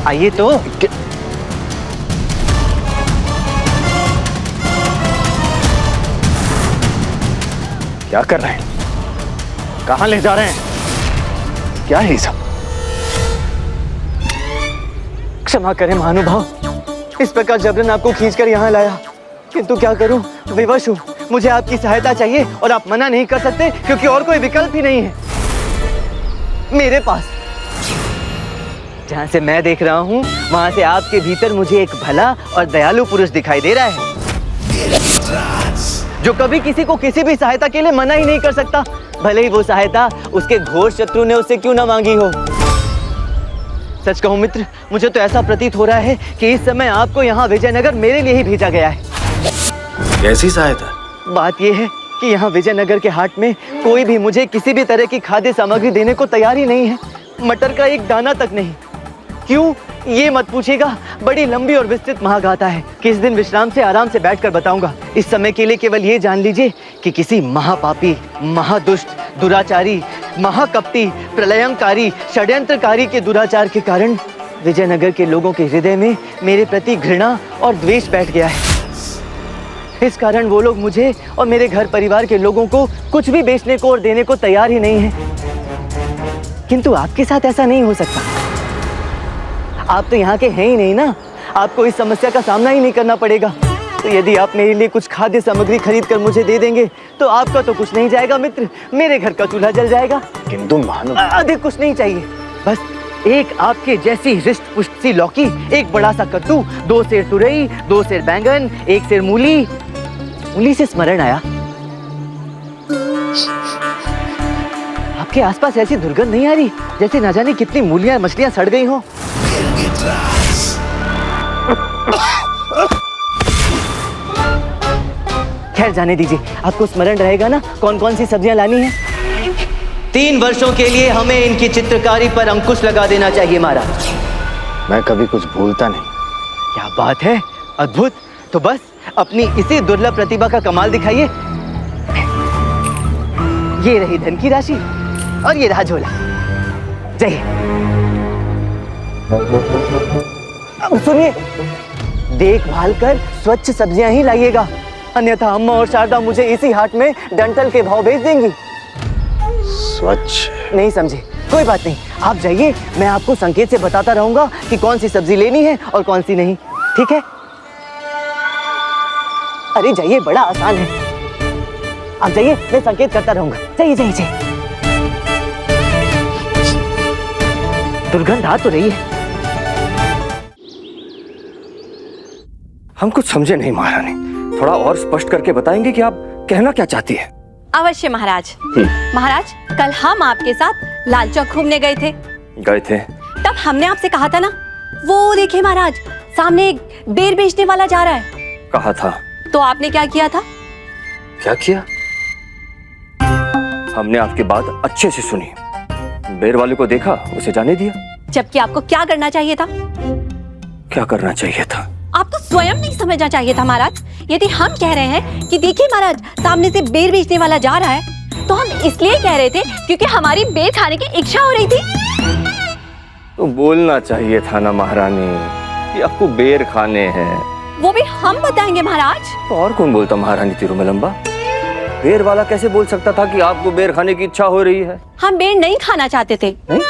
आइए तो। क्या कर रहे हैं? कहां ले जा रहे हैं? क्या है ये सब? क्षमा करें महानुभाव, इस प्रकार जबरन आपको खींचकर यहाँ लाया, किंतु क्या करूं, विवश हूं। मुझे आपकी सहायता चाहिए और आप मना नहीं कर सकते क्योंकि और कोई विकल्प ही नहीं है मेरे पास। जहां से मैं देख रहा हूं वहां से आपके भीतर मुझे एक भला और दयालु पुरुष दिखाई दे रहा है, जो कभी किसी को किसी भी सहायता के लिए मना ही नहीं कर सकता, भले ही वो सहायता उसके घोर शत्रु ने उससे क्यों ना मांगी हो। सच कहूं मित्र, मुझे तो ऐसा प्रतीत हो रहा है कि इस समय आपको यहाँ विजयनगर मेरे लिए ही भेजा गया है। कैसी सहायता? बात यह है कि यहाँ विजयनगर के हाट में कोई भी मुझे किसी भी तरह की खाद्य सामग्री देने को तैयार ही नहीं है, मटर का एक दाना तक नहीं। क्यों, ये मत पूछिएगा, बड़ी लंबी और विस्तृत महागाथा है। किस दिन विश्राम से आराम से बैठकर बताऊंगा। इस समय के लिए केवल ये जान लीजिए कि किसी महापापी, महादुष्ट, दुराचारी, महाकपटी, प्रलयंकारी, षड्यंत्रकारी के दुराचार के कारण विजयनगर के लोगों के हृदय में मेरे प्रति घृणा और द्वेष बैठ गया है। इस कारण वो लोग मुझे और मेरे घर परिवार के लोगों को कुछ भी बेचने को और देने को तैयार ही नहीं है। किंतु आपके साथ ऐसा नहीं हो सकता। आप तो यहाँ के हैं ही नहीं ना, आपको इस समस्या का सामना ही नहीं करना पड़ेगा। तो यदि आप मेरे लिए कुछ खाद्य सामग्री खरीद कर मुझे दे देंगे तो आपका तो कुछ नहीं जाएगा मित्र, मेरे घर का चूल्हा जल जाएगा। किंतु महानुभाव, अधिक कुछ नहीं चाहिए, बस एक आपके जैसी हृष्ट पुष्ट सी लौकी, एक बड़ा सा कद्दू, 2 सेर तुरई, 2 सेर बैंगन, 1 सेर मूली। मूली से स्मरण आया, आपके आसपास ऐसी दुर्गंध नहीं आ रही जैसे ना जाने कितनी मूलियां मछलियां सड़ गई हो। खैर जाने दीजिए, आपको स्मरण रहेगा ना कौन कौन सी सब्जियां लानी है। 3 वर्षों के लिए हमें इनकी चित्रकारी पर अंकुश लगा देना चाहिए महाराज। मैं कभी कुछ भूलता नहीं। क्या बात है, अद्भुत। तो बस अपनी इसी दुर्लभ प्रतिभा का कमाल दिखाइए। ये रही धन की राशि और ये रहा झोला। जाइए। अब सुनिए, देखभाल कर स्वच्छ सब्जियां ही लाइएगा, अन्यथा अम्मा और शारदा मुझे इसी हाट में डंठल के भाव भेज देंगी। स्वच्छ नहीं समझे, कोई बात नहीं, आप जाइए, मैं आपको संकेत से बताता रहूंगा कि कौन सी सब्जी लेनी है और कौन सी नहीं, ठीक है? अरे जाइए, बड़ा आसान है। आप जाइए, मैं संकेत करता रहूंगा। जाइए जाइए जाइए। दुर्गंध आ तो रही है। हम कुछ समझे नहीं महारानी, थोड़ा और स्पष्ट करके बताएंगे कि आप कहना क्या चाहती है? अवश्य महाराज। महाराज, कल हम आपके साथ लाल चौक घूमने गए थे। तब हमने आपसे कहा था ना, वो देखिए महाराज, सामने एक बेर बेचने वाला जा रहा है। कहा था। तो आपने क्या किया था? क्या किया? हमने आपकी बात अच्छे से सुनी, बेर वाले को देखा, उसे जाने दिया। जबकि आपको क्या करना चाहिए था? क्या करना चाहिए था? आपको स्वयं नहीं समझना चाहिए था महाराज। यदि हम कह रहे हैं कि देखिए महाराज, सामने से बेर बेचने वाला जा रहा है, तो हम इसलिए कह रहे थे क्योंकि हमारी बेर खाने की इच्छा हो रही थी। तो बोलना चाहिए था ना महारानी कि आपको बेर खाने हैं। वो भी हम बताएंगे महाराज। तो और कौन बोलता महारानी तिरुमलंबा? बेर वाला कैसे बोल सकता था कि आपको बेर खाने की इच्छा हो रही है? हम बेर नहीं खाना चाहते थे। नहीं?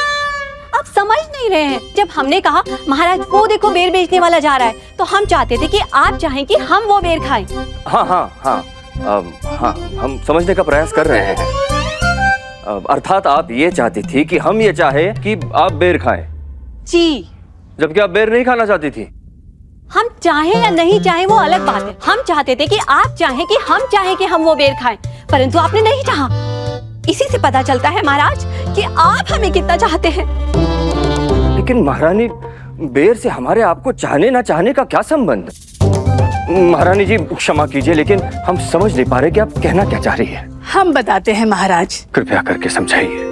आप समझ नहीं रहे हैं। जब हमने कहा महाराज वो देखो बेर बेचने वाला जा रहा है, तो हम चाहते थे कि आप चाहें कि हम वो बेर खाएं। हाँ हाँ हाँ, हाँ, हम समझने का प्रयास कर रहे हैं। अर्थात आप ये चाहती थी कि हम ये चाहे कि आप बेर खाएं। जी। जबकि आप बेर नहीं खाना चाहती थी। हम चाहें या नहीं चाहें वो अलग बात है। हम चाहते थे कि आप चाहें कि हम चाहें कि हम वो बेर खाएं, परंतु आपने नहीं चाहा। इसी से पता चलता है महाराज कि आप हमें कितना चाहते हैं। लेकिन महारानी, बेर से हमारे आपको चाहने ना चाहने का क्या संबंध? महारानी जी क्षमा कीजिए, लेकिन हम समझ नहीं पा रहे कि आप कहना क्या चाह रही है। हम बताते हैं महाराज। कृपया करके समझाइए।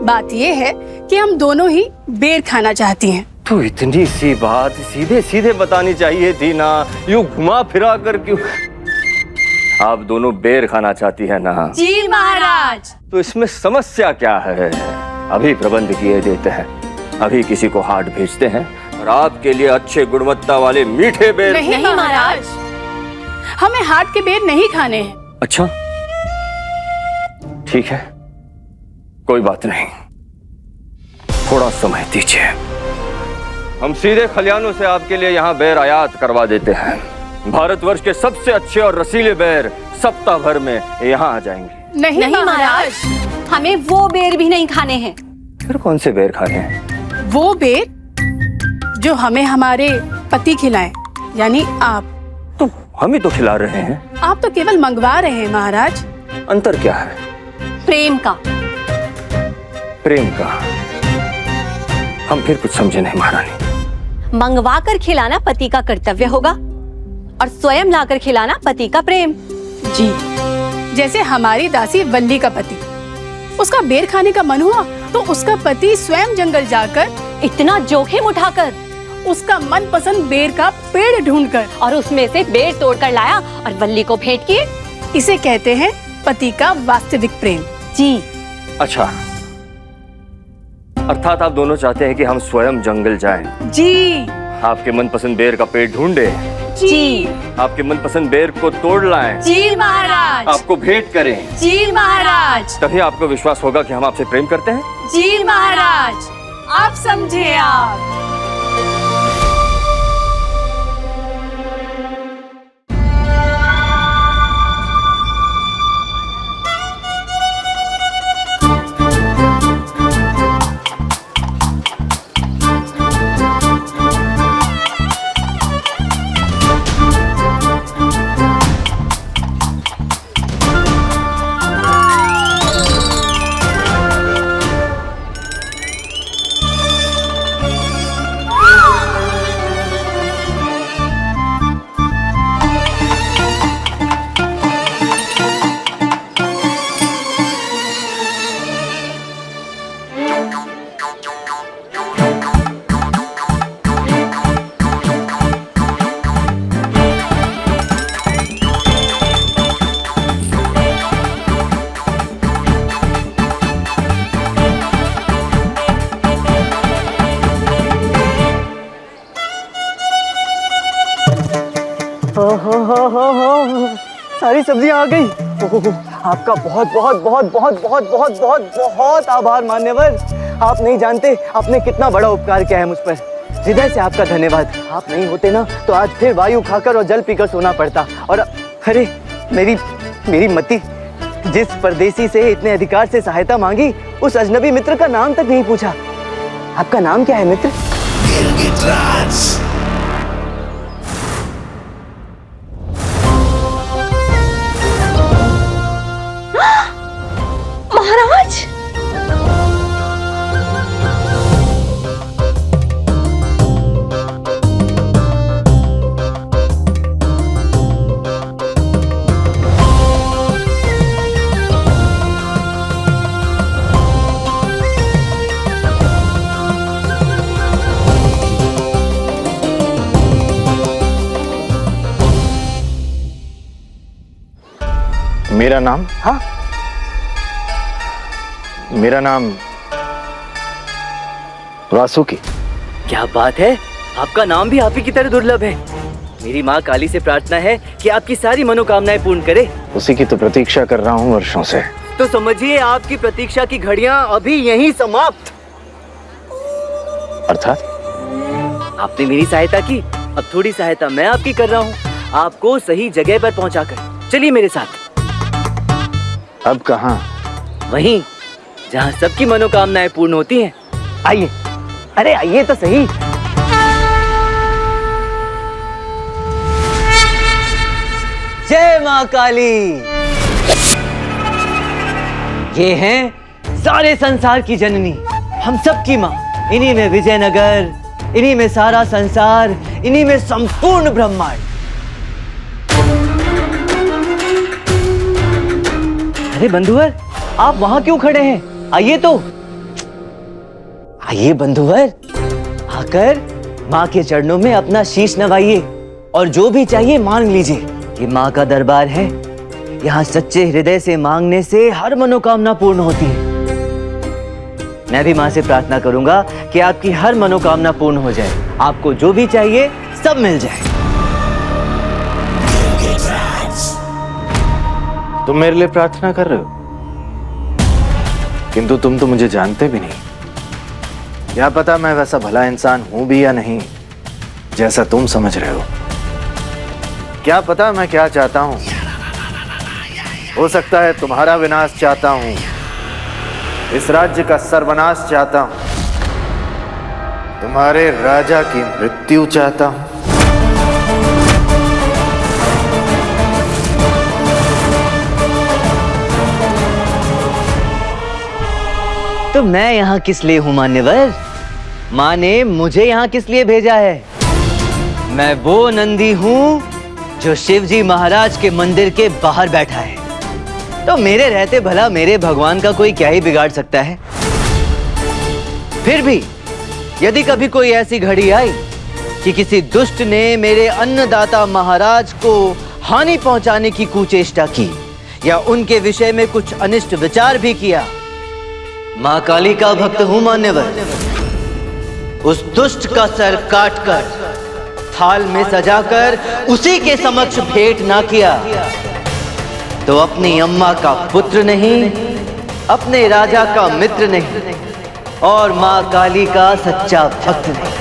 बात ये है कि हम दोनों ही बेर खाना चाहती हैं। तो इतनी सी बात सीधे सीधे बतानी चाहिए थी ना, यूं घुमा फिरा कर क्यों? आप दोनों बेर खाना चाहती है ना? जी महाराज। तो इसमें समस्या क्या है? अभी प्रबंध किए देते हैं, अभी किसी को हाट भेजते हैं, और आपके लिए अच्छे गुणवत्ता वाले मीठे बेर। नहीं महाराज, हमें हाट के बेर नहीं खाने हैं। अच्छा, ठीक है, कोई बात नहीं, थोड़ा समय दीजिए। हम सीधे खलियानों से आपके लिए यहाँ बेर आयात करवा देते हैं। भारतवर्ष के सबसे अच्छे और रसीले बेर सप्ताह भर में यहाँ आ जाएंगे। नहीं महाराज, हमें वो बेर भी नहीं खाने हैं। फिर कौन से बेर खाने हैं? वो बेर जो हमें हमारे पति खिलाएं, यानी आप। तो हम ही तो खिला रहे हैं। आप तो केवल मंगवा रहे हैं महाराज। अंतर क्या है? प्रेम का। प्रेम का? हम फिर कुछ समझे नहीं महारानी। मंगवा कर खिलाना पति का कर्तव्य होगा और स्वयं लाकर खिलाना पति का प्रेम। जी, जैसे हमारी दासी वल्ली का पति, उसका बेर खाने का मन हुआ तो उसका पति स्वयं जंगल जाकर इतना जोखिम उठाकर उसका मनपसंद बेर का पेड़ ढूंढकर और उसमें से बेर तोड़कर लाया और वल्ली को भेंट किए। इसे कहते हैं पति का वास्तविक प्रेम। जी। अच्छा, अर्थात आप दोनों चाहते हैं कि हम स्वयं जंगल जाएं, जी। आपके मनपसंद बेर का पेड़ ढूंढे, जी। आपके मनपसंद बेर को तोड़ लाएं, जी महाराज। आपको भेंट करें। जी महाराज। तभी आपको विश्वास होगा कि हम आपसे प्रेम करते हैं। जी महाराज, आप समझे। आप सारी सब्जियां आ गई। आपका बहुत बहुत बहुत बहुत बहुत बहुत बहुत बहुत आभार मान्यवर। आप नहीं जानते आपने कितना बड़ा उपकार किया है मुझ पर। हृदय से आपका धन्यवाद। आप नहीं होते ना तो आज फिर वायु खाकर और जल पीकर सोना पड़ता। और अरे मेरी मति जिस परदेसी से इतने अधिकार से सहायता मांगी, उस अजनबी मित्र का नाम तक नहीं पूछा। आपका नाम क्या है मित्र? महाराज, मेरा नाम? हाँ, मेरा नाम वासुकी। क्या बात है, आपका नाम भी आप ही की तरह दुर्लभ है। मेरी माँ काली से प्रार्थना है कि आपकी सारी मनोकामनाएं पूर्ण करे। उसी की तो प्रतीक्षा कर रहा हूँ वर्षों से। तो समझिए आपकी प्रतीक्षा की घड़ियां अभी यहीं समाप्त। अर्थात? आपने मेरी सहायता की, अब थोड़ी सहायता मैं आपकी कर रहा हूँ, आपको सही जगह पर पहुँचाकर। चलिए मेरे साथ। अब कहाँ? वहीं जहाँ सबकी मनोकामनाएं पूर्ण होती हैं। आइए, अरे आइए तो सही। जय माँ काली। ये हैं सारे संसार की जननी, हम सब की माँ। इन्हीं में विजयनगर, इन्हीं में सारा संसार, इन्हीं में संपूर्ण ब्रह्मांड। अरे बंधुवर, आप वहां क्यों खड़े हैं? आइए तो। आइए बंधुवर, आकर माँ के चरणों में अपना शीश नवाइए और जो भी चाहिए मांग लीजिए। ये माँ का दरबार है, यहाँ सच्चे हृदय से मांगने से हर मनोकामना पूर्ण होती है। मैं भी माँ से प्रार्थना करूंगा कि आपकी हर मनोकामना पूर्ण हो जाए, आपको जो भी चाहिए सब मिल जाए। तुम मेरे लिए प्रार्थना कर रहे हो, किंतु तुम तो मुझे जानते भी नहीं। क्या पता मैं वैसा भला इंसान हूं भी या नहीं, जैसा तुम समझ रहे हो। क्या पता मैं क्या चाहता हूं। हो सकता है तुम्हारा विनाश चाहता हूं, इस राज्य का सर्वनाश चाहता हूं, तुम्हारे राजा की मृत्यु चाहता हूं। तो मैं यहाँ किस लिए हूँ मान्यवर? माँ ने मुझे यहाँ किस लिए भेजा है? मैं वो नंदी हूँ जो शिवजी महाराज के मंदिर के बाहर बैठा है। तो मेरे रहते भला मेरे भगवान का कोई क्या ही बिगाड़ सकता है? फिर भी यदि कभी कोई ऐसी घड़ी आई कि किसी दुष्ट ने मेरे अन्नदाता महाराज को हानि पहुंचाने की कुचेष्टा की या उनके विषय में कुछ अनिष्ट विचार भी किया, माँ काली का भक्त हूं मान्यवर। उस दुष्ट का सर काटकर थाल में सजाकर उसी के समक्ष भेंट ना किया तो अपनी अम्मा का पुत्र नहीं, अपने राजा का मित्र नहीं और माँ काली का सच्चा भक्त नहीं।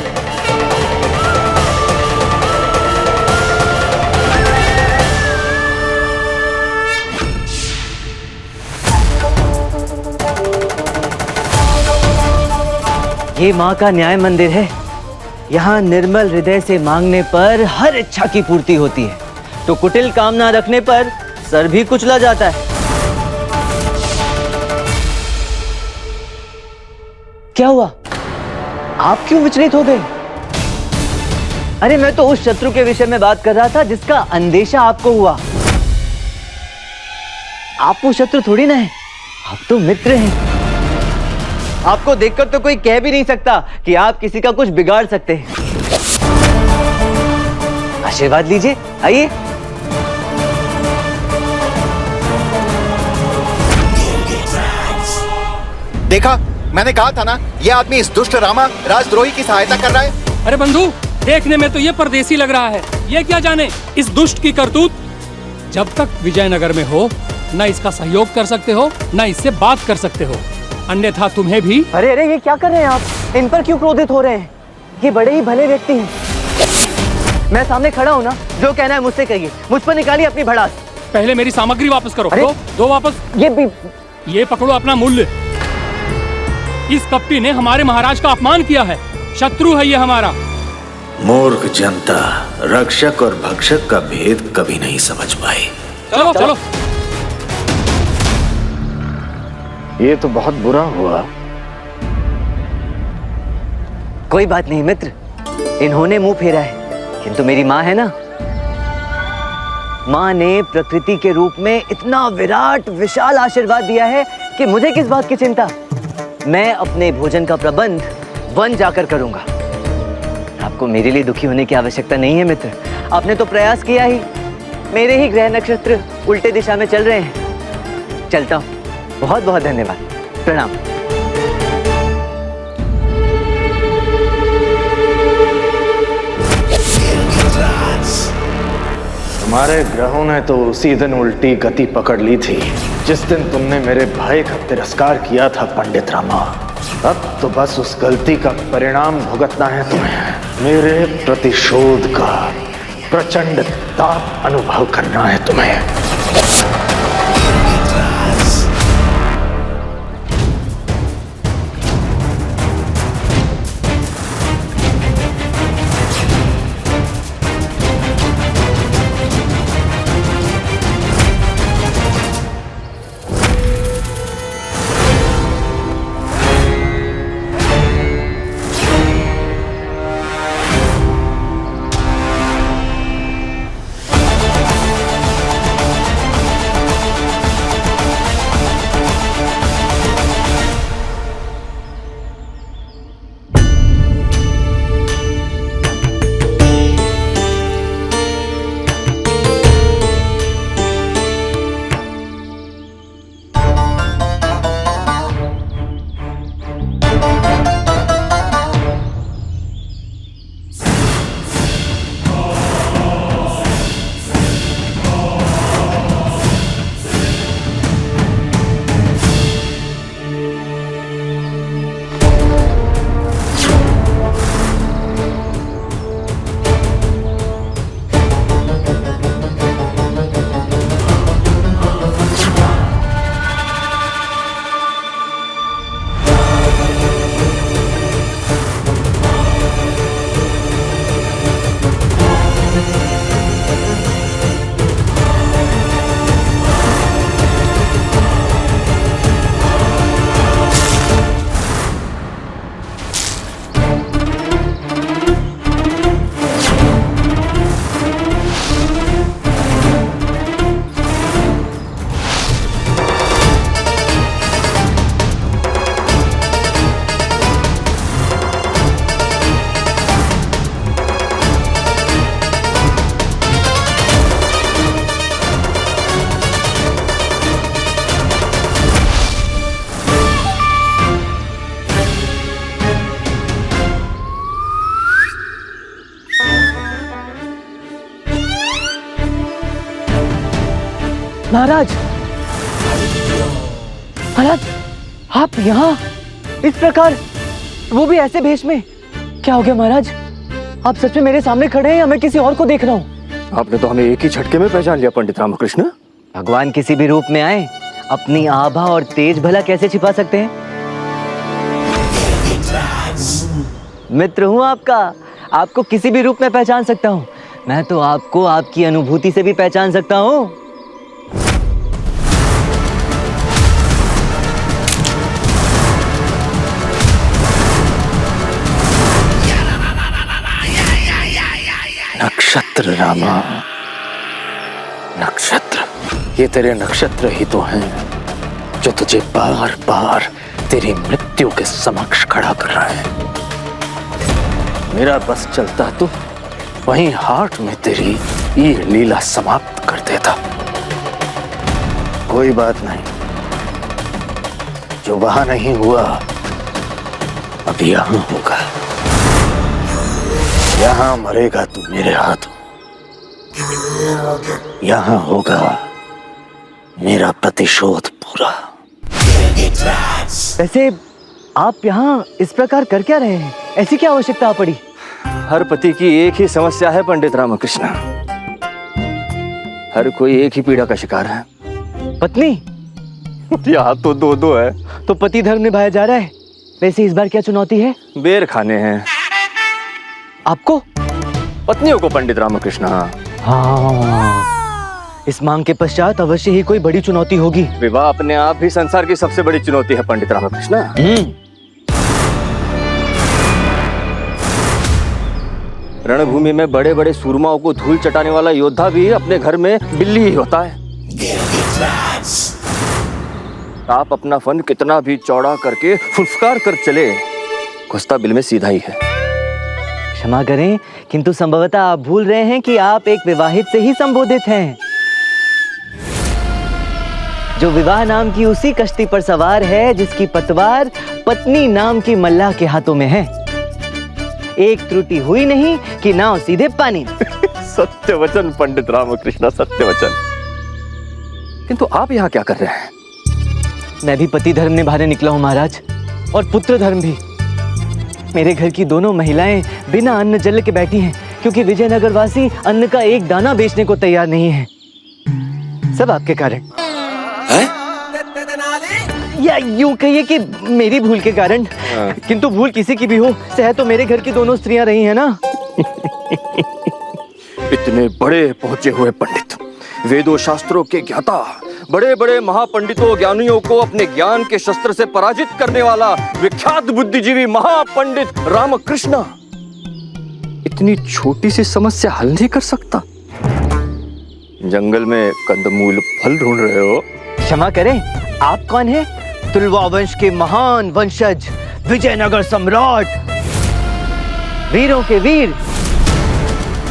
ये माँ का न्याय मंदिर है। यहाँ निर्मल हृदय से मांगने पर हर इच्छा की पूर्ति होती है, तो कुटिल कामना रखने पर सर भी कुचला जाता है। क्या हुआ? आप क्यों विचलित हो गए? अरे मैं तो उस शत्रु के विषय में बात कर रहा था जिसका अंदेशा आपको हुआ। आप वो शत्रु थोड़ी ना है, आप तो मित्र हैं। आपको देखकर तो कोई कह भी नहीं सकता कि आप किसी का कुछ बिगाड़ सकते हैं। आशीर्वाद लीजिए, आइए। देखा, मैंने कहा था ना, ये आदमी इस दुष्ट रामा राजद्रोही की सहायता कर रहा है। अरे बंधु, देखने में तो ये परदेसी लग रहा है, ये क्या जाने इस दुष्ट की करतूत। जब तक विजयनगर में हो न इसका सहयोग कर सकते हो न इससे बात कर सकते हो, अन्यथा तुम्हें भी। अरे अरे ये क्या कर रहे हैं आप? इन पर क्यों क्रोधित हो रहे हैं? ये बड़े ही भले व्यक्ति हैं। मैं सामने खड़ा हूँ ना, जो कहना है मुझसे कहिए, मुझ पर निकालिए अपनी भड़ास। पहले मेरी सामग्री वापस करो। दो वापस। ये पकड़ो अपना मूल्य। इस कपटी ने हमारे महाराज का अपमान किया है, शत्रु है ये हमारा। मूर्ख जनता रक्षक और भक्षक का भेद कभी नहीं समझ पाई। चलो चलो। ये तो बहुत बुरा हुआ। कोई बात नहीं मित्र, इन्होंने मुंह फेरा है, किंतु मेरी माँ है ना, माँ ने प्रकृति के रूप में इतना विराट विशाल आशीर्वाद दिया है कि मुझे किस बात की चिंता। मैं अपने भोजन का प्रबंध वन जाकर करूंगा। आपको मेरे लिए दुखी होने की आवश्यकता नहीं है मित्र। आपने तो प्रयास किया ही। मेरे ही ग्रह नक्षत्र उल्टे दिशा में चल रहे हैं। चलता हूं। बहुत बहुत धन्यवाद। प्रणाम। तुम्हारे ग्रहों ने तो उसी दिन उल्टी गति पकड़ ली थी जिस दिन तुमने मेरे भाई का तिरस्कार किया था पंडित रामा। अब तो बस उस गलती का परिणाम भुगतना है तुम्हें। मेरे प्रतिशोध का प्रचंड ताप अनुभव करना है तुम्हें। महाराज, महाराज, आप यहाँ इस प्रकार, वो भी ऐसे भेष में? क्या हो गया महाराज? आप सच में मेरे सामने खड़े हैं या मैं किसी और को देख रहा हूँ? आपने तो हमें एक ही झटके में पहचान लिया पंडित रामकृष्ण। भगवान किसी भी रूप में आए, अपनी आभा और तेज भला कैसे छिपा सकते हैं? मित्र हूं आपका, आपको किसी भी रूप में पहचान सकता हूं। मैं तो आपको आपकी अनुभूति से भी पहचान सकता हूं। नक्षत्र रामा, नक्षत्र, ये तेरे नक्षत्र ही तो हैं जो तुझे बार बार तेरी मृत्यु के समक्ष खड़ा कर रहा है। मेरा बस चलता तो वहीं हाट में तेरी ये लीला समाप्त कर देता। कोई बात नहीं, जो वहां नहीं हुआ अब यहां होगा। यहां मरेगा तू मेरे हाथों, यहां होगा मेरा प्रतिशोध पूरा। वैसे आप यहाँ इस प्रकार कर क्या रहे हैं? ऐसी क्या आवश्यकता पड़ी? हर पति की एक ही समस्या है पंडित रामकृष्ण, हर कोई एक ही पीड़ा का शिकार है। पत्नी? यहाँ तो दो दो है। तो पति धर्म निभाया जा रहा है। वैसे इस बार क्या चुनौती है? बेर खाने हैं। आपको? पत्नियों को पंडित रामकृष्ण। हाँ, इस मांग के पश्चात अवश्य ही कोई बड़ी चुनौती होगी। विवाह अपने आप ही संसार की सबसे बड़ी चुनौती है पंडित रामकृष्ण। रणभूमि में बड़े बड़े सूरमाओं को धूल चटाने वाला योद्धा भी अपने घर में बिल्ली ही होता है। आप अपना फन कितना भी चौड़ा करके फुफकार कर चले, घुसता बिल में सीधा ही है। क्षमा करें, किंतु संभवतः आप भूल रहे हैं कि आप एक विवाहित से ही संबोधित हैं, जो विवाह नाम की उसी कश्ती पर सवार है जिसकी पतवार पत्नी नाम की मल्लाह के हाथों में है। एक त्रुटि हुई नहीं कि नाव सीधे पानी में। सत्य वचन पंडित रामकृष्ण, सत्य वचन। किंतु आप यहाँ क्या कर रहे हैं? मैं भी पति धर्म निभाने निकला हूँ महाराज, और पुत्र धर्म भी। मेरे घर की दोनों महिलाएं बिना अन्न जल के बैठी हैं, क्योंकि विजयनगर वासी अन्न का एक दाना बेचने को तैयार नहीं है। सब आपके कारण है? या यूं कहिए कि मेरी भूल के कारण। किंतु भूल किसी की भी हो, सह तो मेरे घर की दोनों स्त्रियां रही हैं ना। इतने बड़े पहुंचे हुए पंडित, वेदों शास्त्रों के ज्ञाता, बड़े बड़े महापंडितों ज्ञानियों को अपने ज्ञान के शस्त्र से पराजित करने वाला विख्यात बुद्धिजीवी महापंडित रामकृष्ण इतनी छोटी सी समस्या हल नहीं कर सकता? जंगल में कंदमूल फल ढूंढ रहे हो? क्षमा करें, आप कौन हैं? तुलवा वंश के महान वंशज, विजयनगर सम्राट, वीरों के वीर,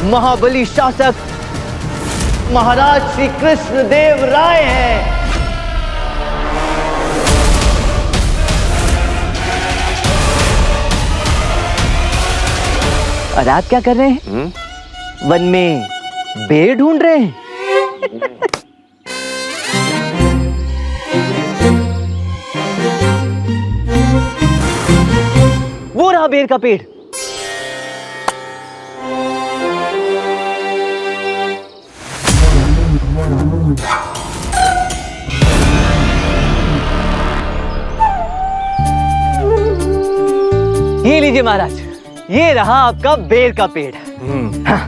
महाबली शासक महाराज श्री कृष्ण देव राय हैं। और आप क्या कर रहे हैं? वन में बेर ढूंढ रहे हैं? वो रहा बेर का पेड़। ये लीजिए महाराज, ये रहा आपका बेर का पेड़। हाँ।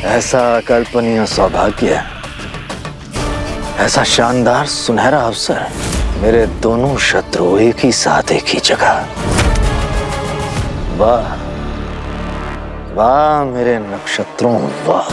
ऐसा अकल्पनीय सौभाग्य, ऐसा शानदार सुनहरा अवसर, मेरे दोनों शत्रु एक ही साथ एक ही जगह। वाह वाह मेरे नक्षत्रों, वाह।